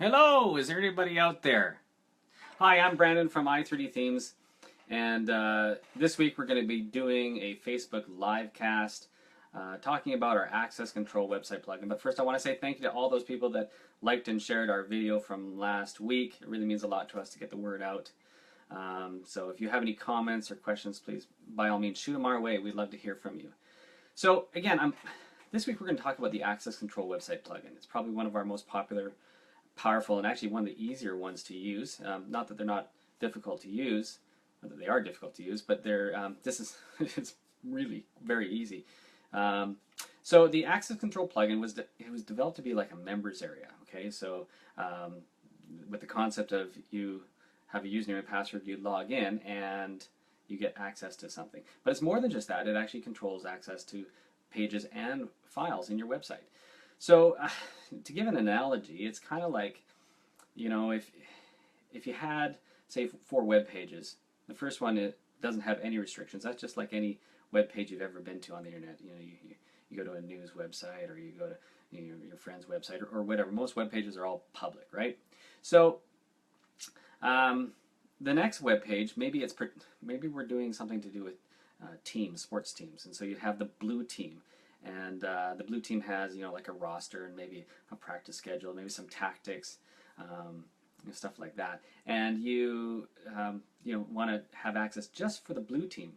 Hello, is there anybody out there? Hi, I'm Brandon from i3D Themes, and this week we're going to be doing a Facebook live cast talking about our access control website plugin. But first I want to say thank you to all those people that liked and shared our video from last week. It really means a lot to us to get the word out. So if you have any comments or questions, please by all means shoot them our way. We'd love to hear from you. So again, this week we're going to talk about the access control website plugin. It's probably one of our most popular, powerful, and actually one of the easier ones to use. Not that they're not difficult to use, not that they are difficult to use, but this is it's really very easy. So the access control plugin was developed to be like a members area. Okay, so with the concept of you have a username and password, you log in and you get access to something. But it's more than just that. It actually controls access to pages and files in your website. So to give an analogy, it's kind of like, you know, if you had, say, 4 web pages, the first one, it doesn't have any restrictions. That's just like any web page you've ever been to on the internet. You know, you go to a news website, or you go to your friend's website, or whatever. Most web pages are all public, right? So the next web page, maybe we're doing something to do with teams, sports teams, and so you have the blue team. And the blue team has, like a roster and maybe a practice schedule, maybe some tactics, stuff like that. And you want to have access just for the blue team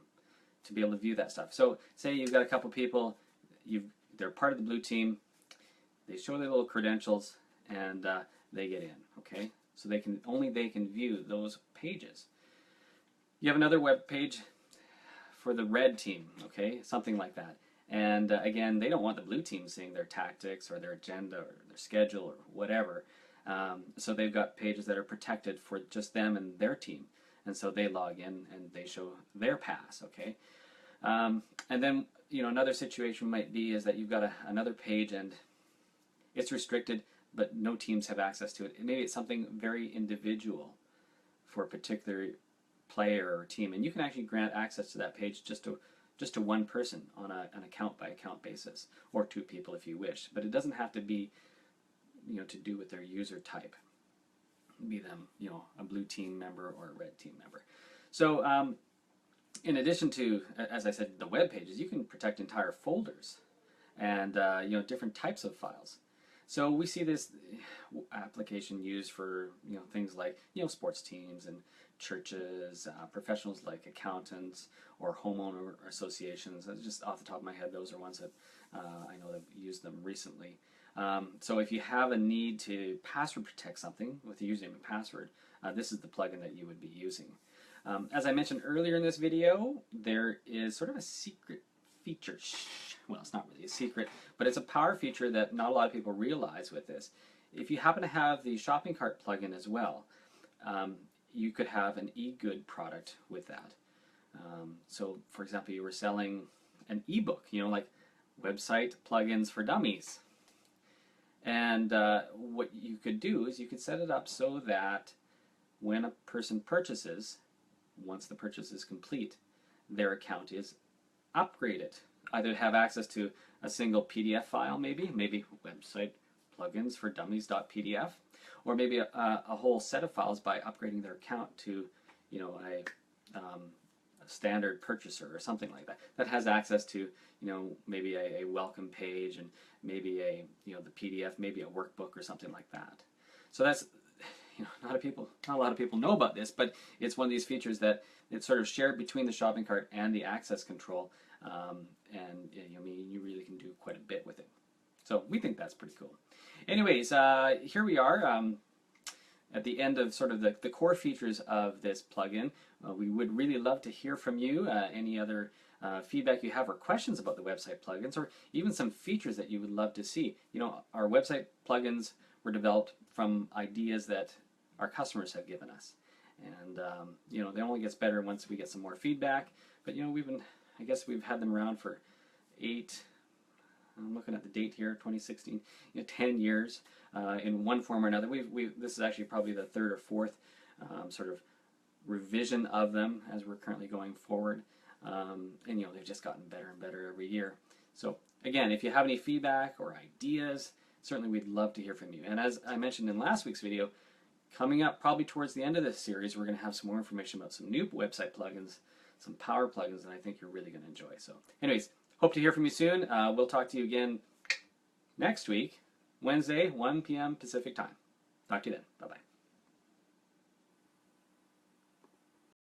to be able to view that stuff. So say you've got a couple people, they're part of the blue team, they show their little credentials, and they get in. Okay, so only they can view those pages. You have another web page for the red team. Okay, something like that. And again, they don't want the blue team seeing their tactics or their agenda or their schedule or whatever. So they've got pages that are protected for just them and their team. And so they log in and they show their pass, okay? And then, another situation might be is that you've got another page and it's restricted, but no teams have access to it. Maybe it's something very individual for a particular player or team. And you can actually grant access to that page just to one person on an account-by-account basis, or 2 people if you wish. But it doesn't have to be, to do with their user type. Be them, a blue team member or a red team member. So in addition to, as I said, the web pages, you can protect entire folders and different types of files. So we see this application used for things like sports teams and churches, professionals like accountants or homeowner associations. Just off the top of my head, those are ones that I know that have used them recently. So if you have a need to password protect something with a username and password, this is the plugin that you would be using. As I mentioned earlier in this video, there is sort of a secret feature. Well, it's not really a secret, but it's a power feature that not a lot of people realize with this. If you happen to have the shopping cart plugin as well, you could have an eGood product with that. So, for example, you were selling an ebook, like website plugins for dummies. And what you could do is you could set it up so that when a person purchases, once the purchase is complete, their account is upgraded. Either have access to a single PDF file, maybe website plugins for dummies.pdf, or maybe a whole set of files by upgrading their account to a standard purchaser or something like that that has access to maybe a welcome page and maybe the PDF, maybe a workbook or something like that. So that's not a lot of people know about this, but it's one of these features that it's sort of shared between the shopping cart and the access control, and you really can do quite a bit with it. So we think that's pretty cool. Anyways, here we are at the end of sort of the core features of this plugin. We would really love to hear from you. Any other feedback you have or questions about the website plugins, or even some features that you would love to see. Our website plugins were developed from ideas that our customers have given us, and they only gets better once we get some more feedback. But I guess we've had them around for 8. I'm looking at the date here, 2016. 10 years in one form or another. This is actually probably the 3rd or 4th sort of revision of them as we're currently going forward. And they've just gotten better and better every year. So again, if you have any feedback or ideas, certainly we'd love to hear from you. And as I mentioned in last week's video, coming up probably towards the end of this series, we're going to have some more information about some new website plugins, some power plugins that I think you're really going to enjoy. So anyways, hope to hear from you soon. We'll talk to you again next week, Wednesday, 1 p.m. Pacific time. Talk to you then. Bye-bye.